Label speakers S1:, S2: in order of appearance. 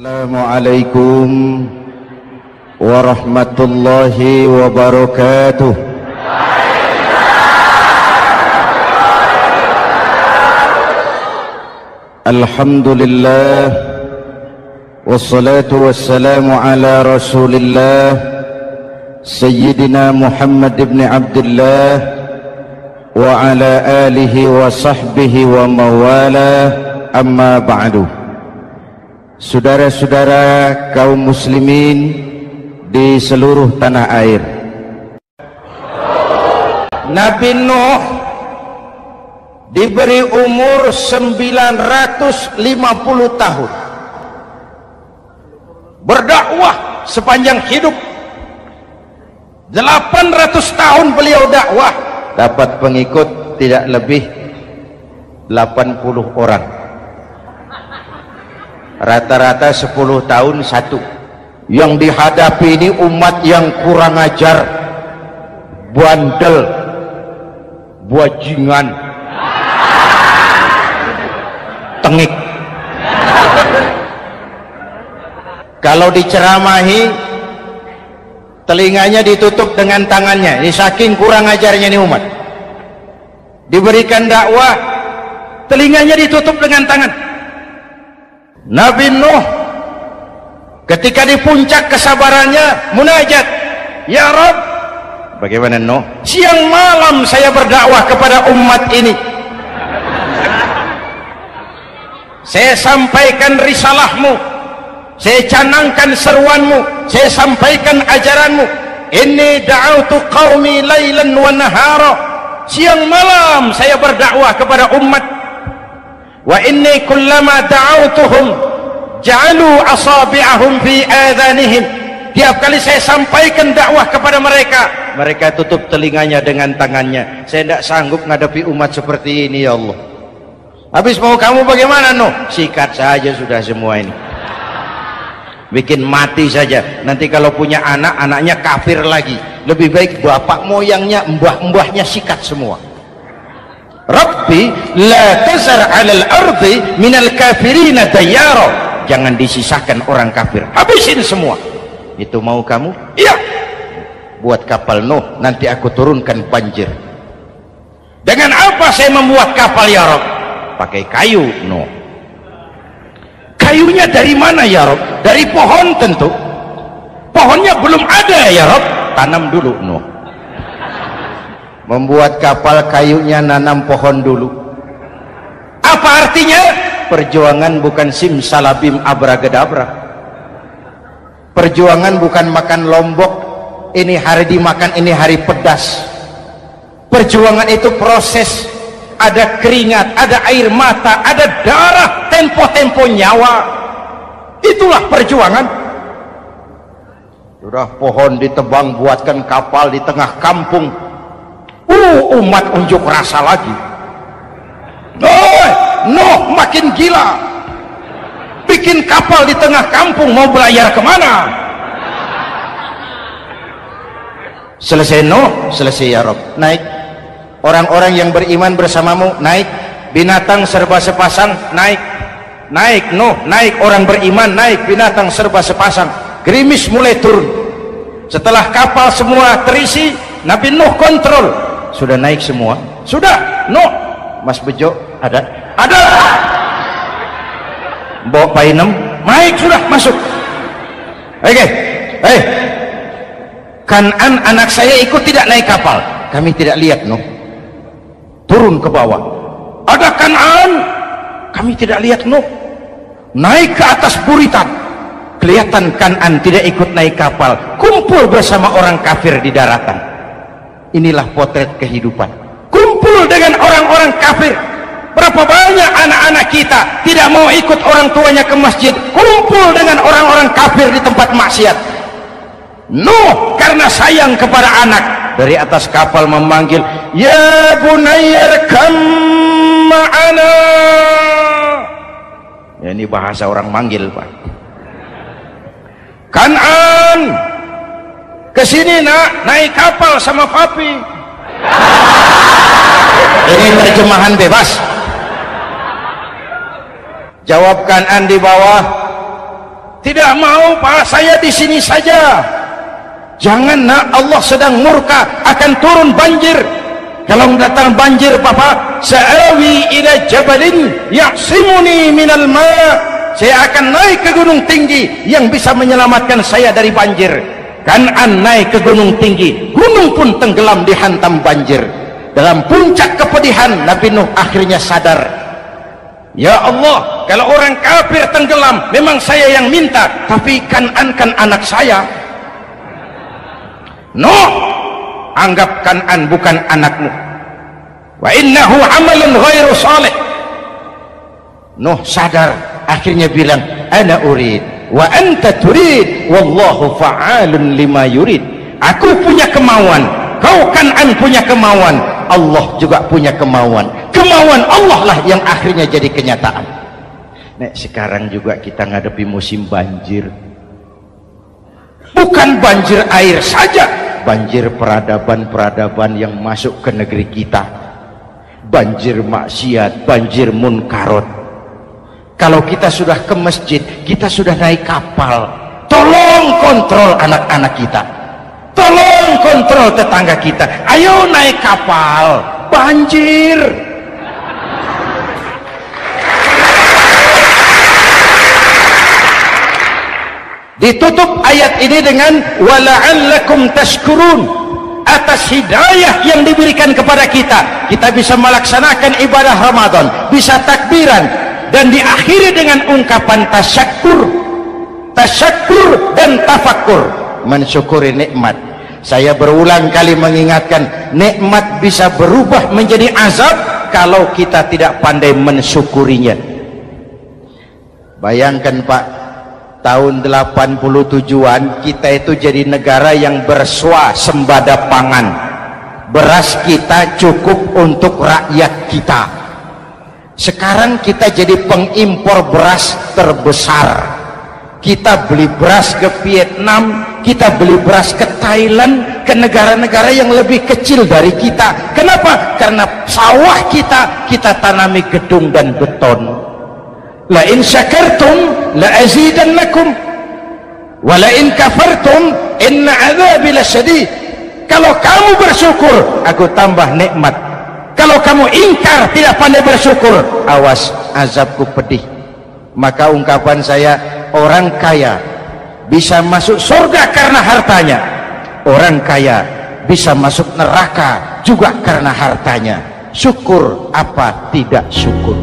S1: Assalamualaikum warahmatullahi wabarakatuh. Alhamdulillah wassalatu wassalamu ala Rasulillah Sayyidina Muhammad ibn Abdullah wa ala alihi wa sahbihi wa mawala, amma ba'du. Saudara-saudara kaum muslimin di seluruh tanah air, Nabi Nuh diberi umur 950 tahun, berdakwah sepanjang hidup. 800 tahun beliau dakwah, dapat pengikut tidak lebih 80 orang, rata-rata 10 tahun satu. Yang dihadapi ini umat yang kurang ajar, bandel, bajingan, tengik. Kalau diceramahi, telinganya ditutup dengan tangannya. Ini saking kurang ajarnya ini umat. Diberikan dakwah, telinganya ditutup dengan tangan. Nabi Nuh ketika di puncak kesabarannya munajat, ya Rabb, bagaimana Nuh? Siang malam saya berdakwah kepada umat ini, saya sampaikan risalahmu, saya canangkan seruanmu, saya sampaikan ajaranmu. Inni da'autu qaumi lailan wa nahara, siang malam saya berdakwah kepada umat. Wa inni kullama da'autuhum ja'alu asabi'ahum fi adhanihim, tiap kali saya sampaikan dakwah kepada mereka, mereka tutup telinganya dengan tangannya. Saya tidak sanggup menghadapi umat seperti ini, ya Allah. Habis mau kamu bagaimana Nuh? Sikat saja sudah semua ini, bikin mati saja. Nanti kalau punya anak, anaknya kafir lagi. Lebih baik bapak moyangnya, mbah-mbahnya sikat semua. Rabbi la tazar 'alal ardi minal kafirina dayyara, jangan disisakan orang kafir, habisin semua. Itu mau kamu? Iya. Buat kapal Nuh, nanti aku turunkan banjir. Dengan apa saya membuat kapal ya Rabb? Pakai kayu Nuh. Kayunya dari mana ya Rabb? Dari pohon tentu. Pohonnya belum ada ya Rabb, tanam dulu Nuh. Membuat kapal kayunya nanam pohon dulu. Apa artinya? Perjuangan bukan simsalabim abracadabra. Perjuangan bukan makan lombok, ini hari dimakan, ini hari pedas. Perjuangan itu proses, ada keringat, ada air mata, ada darah, tempo-tempo nyawa. Itulah perjuangan. Sudah pohon ditebang, buatkan kapal di tengah kampung. Umat unjuk rasa lagi. Nuh makin gila, bikin kapal di tengah kampung, mau belayar kemana? Selesai Nuh, selesai ya Rabb, naik. Orang-orang yang beriman bersamamu naik. Binatang serba sepasang naik. Naik Nuh, naik orang beriman, naik binatang serba sepasang. Gerimis mulai turun. Setelah kapal semua terisi, Nabi Nuh kontrol. Sudah naik semua? Sudah. Nuh, Mas Bejo ada? Ada. Bawa Painem naik, sudah masuk. Oke. Kan'an anak saya ikut tidak naik kapal? Kami tidak lihat Nuh. Turun ke bawah. Ada Kan'an? Kami tidak lihat Nuh. Naik ke atas buritan. Kelihatan Kan'an tidak ikut naik kapal, kumpul bersama orang kafir di daratan. Inilah potret kehidupan, kumpul dengan orang-orang kafir. Berapa banyak anak-anak kita tidak mau ikut orang tuanya ke masjid, kumpul dengan orang-orang kafir di tempat maksiat. Nuh karena sayang kepada anak, dari atas kapal memanggil, ya bunayyarkam ma'ana. Ya, ini bahasa orang manggil Pak. Kan'an, kesini nak, naik kapal sama papi. Ini terjemahan bebas. Jawab Kan'an di bawah, Tidak mau Pak, saya di sini saja. Jangan nak, Allah sedang murka, akan turun banjir. Kalau datang banjir Bapak, sa'awi ila jabalin ya'simuni minal ma'. Saya akan naik ke gunung tinggi yang bisa menyelamatkan saya dari banjir. Kan'an naik ke gunung tinggi, gunung pun tenggelam dihantam banjir. Dalam puncak kepedihan, Nabi Nuh akhirnya sadar, ya Allah, kalau orang kafir tenggelam memang saya yang minta, tapi Kan'an kan anak saya. Nuh, anggap Kan'an bukan anakmu. Wa innahu amalun ghairu salih. Nuh sadar, akhirnya bilang, ana urid wa anta turid wallahu fa'alun lima yurid. Aku punya kemauan, kau Kan'an punya kemauan, Allah juga punya kemauan. Kemauan Allah lah yang akhirnya jadi kenyataan. Nek sekarang juga kita ngadepi musim banjir. Bukan banjir air saja, banjir peradaban-peradaban yang masuk ke negeri kita. Banjir maksiat, banjir munkarot. Kalau kita sudah ke masjid, kita sudah naik kapal, tolong kontrol anak-anak kita, tolong kontrol tetangga kita. Ayo naik kapal, banjir. Ditutup ayat ini dengan wala'allakum tashkurun. Atas hidayah yang diberikan kepada kita, kita bisa melaksanakan ibadah Ramadan, bisa takbiran, dan diakhiri dengan ungkapan tasyakkur. Tasyakkur dan tafakkur, mensyukuri nikmat. Saya berulang kali mengingatkan, nikmat bisa berubah menjadi azab kalau kita tidak pandai mensyukurinya. Bayangkan Pak, tahun 87-an kita itu jadi negara yang berswasembada pangan. Beras kita cukup untuk rakyat kita. Sekarang kita jadi pengimpor beras terbesar. Kita beli beras ke Vietnam, kita beli beras ke Thailand, ke negara-negara yang lebih kecil dari kita. Kenapa? Karena sawah kita tanami gedung dan beton. La in syakartum la azidannakum wa la in kafartum inna adzabi lasyadid. Kalau kamu bersyukur, aku tambah nikmat. Kalau kamu ingkar, tidak pandai bersyukur, awas, azabku pedih. Maka ungkapan saya, orang kaya bisa masuk surga karena hartanya, orang kaya bisa masuk neraka juga karena hartanya. Syukur apa tidak syukur?